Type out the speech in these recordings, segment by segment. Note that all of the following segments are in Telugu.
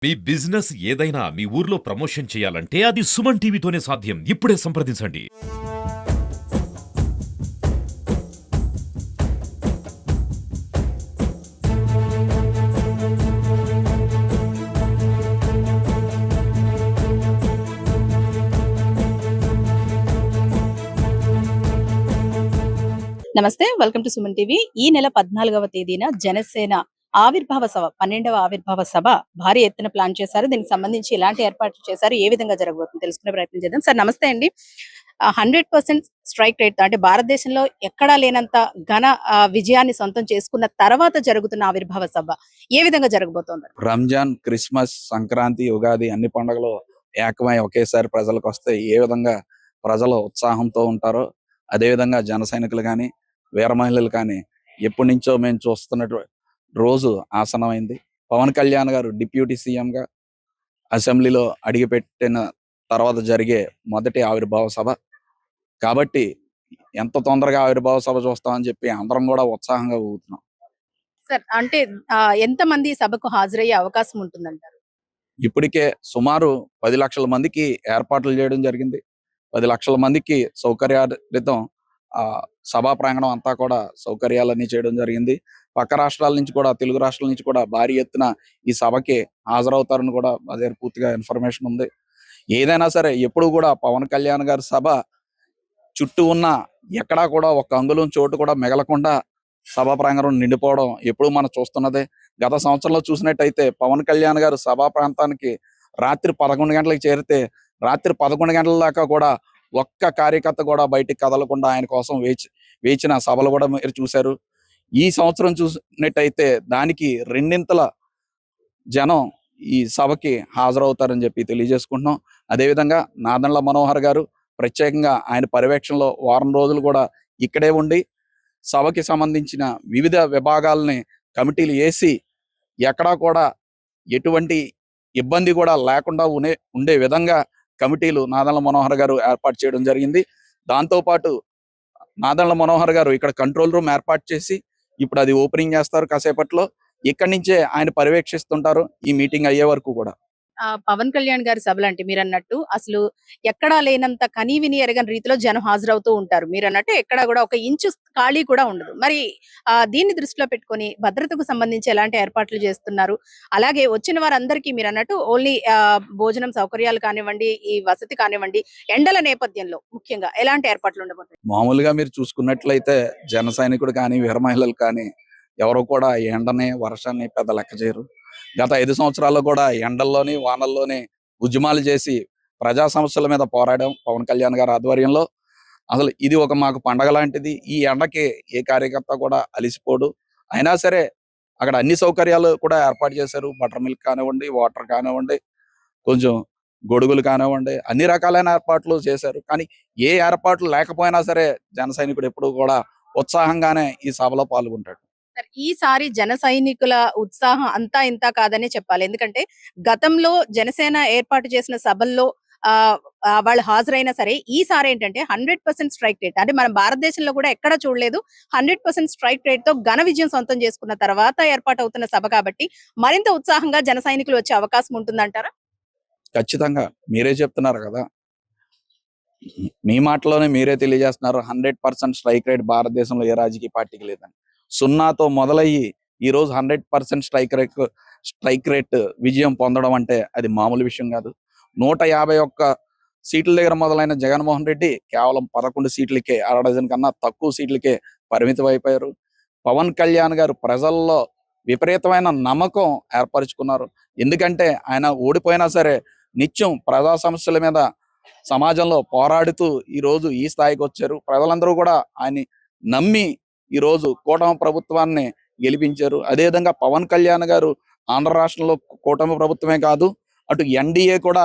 మీ బిజినెస్ ఏదైనా మీ ఊర్లో ప్రమోషన్ చేయాలంటే అది సుమన్ టీవీతోనే సాధ్యం. ఇప్పుడే సంప్రదించండి. నమస్తే. Welcome to Suman TV. ఈ నెల 14వ తేదీన జనసేన ఆవిర్భావ సభ 12వ ఆవిర్భావ సభ భారీ ఎత్తున ప్లాన్ చేశారు. దీనికి సంబంధించి ఎలాంటి ఏర్పాట్లు చేశారు? ఏ విధంగా జరగబోతుంది తెలుసుకునే ప్రయత్నం చేద్దాం. సార్ నమస్తే అండి. 100% స్ట్రైక్ రేట్‌తో అంటే భారతదేశంలో ఎక్కడా లేనంత ఘన విజయాన్ని సొంతం చేసుకున్న తర్వాత జరుగుతున్న ఆవిర్భావ సభ ఏ విధంగా జరగబోతోంది? రంజాన్, క్రిస్మస్, సంక్రాంతి, ఉగాది అన్ని పండుగలు ఏకమై ఒకేసారి ప్రజలకొస్తే ఏ విధంగా ప్రజలు ఉత్సాహంతో ఉంటారో, అదే విధంగా జన సైనికులు గాని, వీర మహిళలు కానీ ఎప్పటినుంచో మేము చూస్తున్నటు రోజు ఆసన్నమైంది. పవన్ కళ్యాణ్ గారు డిప్యూటీ సీఎంగా అసెంబ్లీలో అడుగుపెట్టిన తర్వాత జరిగే మొదటి ఆవిర్భావ సభ. కాబట్టి ఎంత తొందరగా ఆవిర్భావ సభ చూస్తామని చెప్పి అందరం కూడా ఉత్సాహంగా ఊగుతున్నాం. సార్ అంటే ఎంతమంది సభకు హాజరయ్యే అవకాశం ఉంటుందంటారు? ఇప్పటికే సుమారు 10 లక్షల మందికి ఏర్పాట్లు చేయడం జరిగింది. 10 లక్షల మందికి సౌకర్యార్థితం సభా ప్రాంగణం అంతా కూడా సౌకర్యాలన్నీ చేయడం జరిగింది. పక్క రాష్ట్రాల నుంచి కూడా, తెలుగు రాష్ట్రాల నుంచి కూడా భారీ ఎత్తున ఈ సభకి హాజరవుతారని కూడా మా దగ్గర పూర్తిగా ఇన్ఫర్మేషన్ ఉంది. ఏదైనా సరే ఎప్పుడు కూడా పవన్ కళ్యాణ్ గారి సభ చుట్టూ ఉన్న ఎక్కడా కూడా ఒక అంగుళం చోటు కూడా మిగలకుండా సభా ప్రాంగణం నిండిపోవడం ఎప్పుడు మనం చూస్తున్నదే. గత సంవత్సరంలో చూసినట్టయితే పవన్ కళ్యాణ్ గారు సభా ప్రాంతానికి రాత్రి 11 గంటలకు చేరితే రాత్రి 11 గంటల దాకా కూడా ఒక్క కార్యకర్త కూడా బయటికి కదలకుండా ఆయన కోసం వేచిన సభలు కూడా మీరు చూశారు. ఈ సంవత్సరం చూసినట్టయితే దానికి రెండింతల జనం ఈ సభకి హాజరవుతారని చెప్పి తెలియజేసుకుంటున్నాం. అదేవిధంగా నాదెండ్ల మనోహర్ గారు ప్రత్యేకంగా ఆయన పర్యవేక్షణలో వారం రోజులు కూడా ఇక్కడే ఉండి సభకి సంబంధించిన వివిధ విభాగాలని కమిటీలు వేసి ఎక్కడా కూడా ఎటువంటి ఇబ్బంది కూడా లేకుండా ఉండే విధంగా కమిటీలు నాదెండ్ల మనోహర్ గారు ఏర్పాటు చేయడం జరిగింది. దాంతోపాటు నాదెండ్ల మనోహర్ గారు ఇక్కడ కంట్రోల్ రూమ్ ఏర్పాటు చేసి ఇప్పుడు అది ఓపెనింగ్ చేస్తారు కాసేపట్లో. ఇక్కడి నుంచే ఆయన పర్యవేక్షిస్తుంటారు ఈ మీటింగ్ అయ్యే వరకు కూడా. పవన్ కళ్యాణ్ గారి సభలంటే మీరన్నట్టు అసలు ఎక్కడా లేనంత కనీవిని ఎరగని రీతిలో జనం హాజరవుతూ ఉంటారు. మీరన్నట్టు ఎక్కడా కూడా ఒక ఇంచు ఖాళీ కూడా ఉండదు. మరి దీన్ని దృష్టిలో పెట్టుకొని భద్రతకు సంబంధించి ఎలాంటి ఏర్పాట్లు చేస్తున్నారు? అలాగే వచ్చిన వారందరికీ మీరన్నట్టు ఓన్లీ భోజనం సౌకర్యాలు కానివ్వండి, ఈ వసతి కానివ్వండి, ఎండల నేపథ్యంలో ముఖ్యంగా ఎలాంటి ఏర్పాట్లు ఉండబోతాయి? మామూలుగా మీరు చూసుకున్నట్లయితే జన సైనికుడు కానీ, వీర మహిళలు కానీ ఎవరు కూడా ఎండని, వర్షాన్ని పెద్ద లెక్క చేయరు. గత 5 సంవత్సరాల్లో కూడా ఎండల్లోని, వానల్లోని ఉద్యమాలు చేసి ప్రజా సమస్యల మీద పోరాడాం పవన్ కళ్యాణ్ గారి ఆధ్వర్యంలో. అసలు ఇది ఒక మాకు పండగ లాంటిది. ఈ ఎండకి ఏ కార్యకర్త కూడా అలిసిపోడు. అయినా సరే అక్కడ అన్ని సౌకర్యాలు కూడా ఏర్పాటు చేశారు. బటర్ మిల్క్ కానివ్వండి, వాటర్ కానివ్వండి, కొంచెం గొడుగులు కానివ్వండి, అన్ని రకాలైన ఏర్పాట్లు చేశారు. కానీ ఏ ఏర్పాట్లు లేకపోయినా సరే జన సైనికుడు ఎప్పుడు కూడా ఉత్సాహంగానే ఈ సభలో పాల్గొంటాడు. ఈసారి జన సైనికుల ఉత్సాహం అంతా ఇంతా కాదనే చెప్పాలి. ఎందుకంటే గతంలో జనసేన ఏర్పాటు చేసిన సభల్లో వాళ్ళు హాజరైనా సరే ఈసారి ఏంటంటే 100% స్ట్రైక్ రేట్ అంటే మన భారతదేశంలో కూడా ఎక్కడ చూడలేదు. 100% స్ట్రైక్ రేట్ తో ఘన విజయం సొంతం చేసుకున్న తర్వాత ఏర్పాటవుతున్న సభ కాబట్టి మరింత ఉత్సాహంగా జన సైనికులు వచ్చే అవకాశం ఉంటుందంటారా? ఖచ్చితంగా మీరే చెప్తున్నారు కదా, మీ మాటలోనే మీరే తెలియజేస్తున్నారు 100% స్ట్రైక్ రేట్ భారతదేశంలో ఏ రాజకీయ పార్టీకి లేదని. సున్నాతో మొదలయ్యి ఈ రోజు 100% స్ట్రైక్ రేట్ విజయం పొందడం అంటే అది మామూలు విషయం కాదు. 151 సీట్ల దగ్గర మొదలైన జగన్మోహన్ రెడ్డి కేవలం 11 సీట్లకే, అర డజన్ కన్నా తక్కువ సీట్లకే పరిమితం అయిపోయారు. పవన్ కళ్యాణ్ గారు ప్రజల్లో విపరీతమైన నమ్మకం ఏర్పరచుకున్నారు. ఎందుకంటే ఆయన ఓడిపోయినా సరే నిత్యం ప్రజా సమస్యల మీద సమాజంలో పోరాడుతూ ఈ రోజు ఈ స్థాయికి వచ్చారు. ప్రజలందరూ కూడా ఆయన్ని నమ్మి ఈ రోజు కూటమి ప్రభుత్వాన్ని గెలిపించారు. అదేవిధంగా పవన్ కళ్యాణ్ గారు ఆంధ్ర రాష్ట్రంలో కూటమి ప్రభుత్వమే కాదు, అటు ఎన్డీఏ కూడా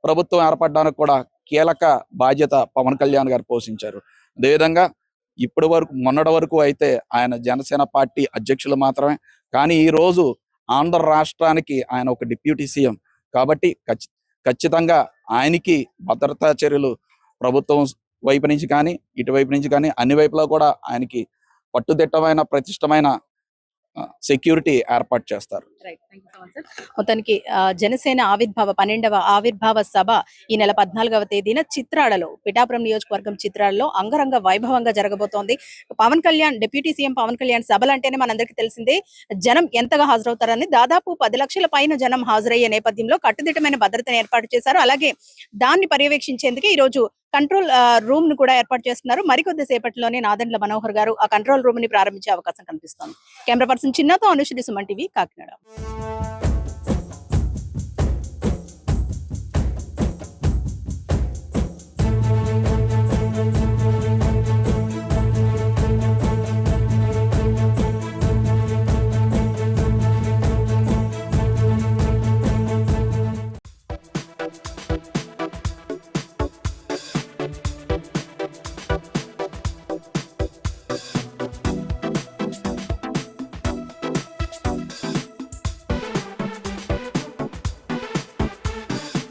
ప్రభుత్వం ఏర్పడడానికి కూడా కీలక బాధ్యత పవన్ కళ్యాణ్ గారు పోషించారు. అదేవిధంగా ఇప్పటి వరకు, మొన్నటి వరకు అయితే ఆయన జనసేన పార్టీ అధ్యక్షులు మాత్రమే. కానీ ఈ రోజు ఆంధ్ర రాష్ట్రానికి ఆయన ఒక డిప్యూటీ సీఎం కాబట్టి ఖచ్చితంగా ఆయనకి భద్రతా చర్యలు ప్రభుత్వం వైపు నుంచి కానీ, ఇటువైపు నుంచి కానీ, అన్ని వైపులా కూడా ఆయనకి పట్టుదిట్టమైన, ప్రతిష్టమైన సెక్యూరిటీ ఏర్పాటు చేస్తారు. Right. Thank you so much sir. మొత్తానికి జనసేన ఆవిర్భావ 12వ ఆవిర్భావ సభ ఈ నెల 14వ తేదీన చిత్రాడలో, పిఠాపురం నియోజకవర్గం చిత్రాడలో అంగరంగ వైభవంగా జరగబోతోంది. పవన్ కళ్యాణ్, డిప్యూటీ సీఎం పవన్ కళ్యాణ్ సభలంటేనే మనందరికీ తెలిసిందే జనం ఎంతగా హాజరవుతారని. దాదాపు 10 లక్షల పైన జనం హాజరయ్యే నేపథ్యంలో కట్టుదిట్టమైన భద్రతను ఏర్పాటు చేశారు. అలాగే దాన్ని పర్యవేక్షించేందుకే ఈ రోజు కంట్రోల్ రూమ్ ను కూడా ఏర్పాటు చేస్తున్నారు. మరికొద్ది సేపట్లోనే నాదెండ్ల మనోహర్ గారు ఆ కంట్రోల్ రూమ్ ని ప్రారంభించే అవకాశం కనిపిస్తోంది. కెమెరా పర్సన్ చిన్నతో అనుశ్రీ, సుమన్ టీవీ, కాకినాడ.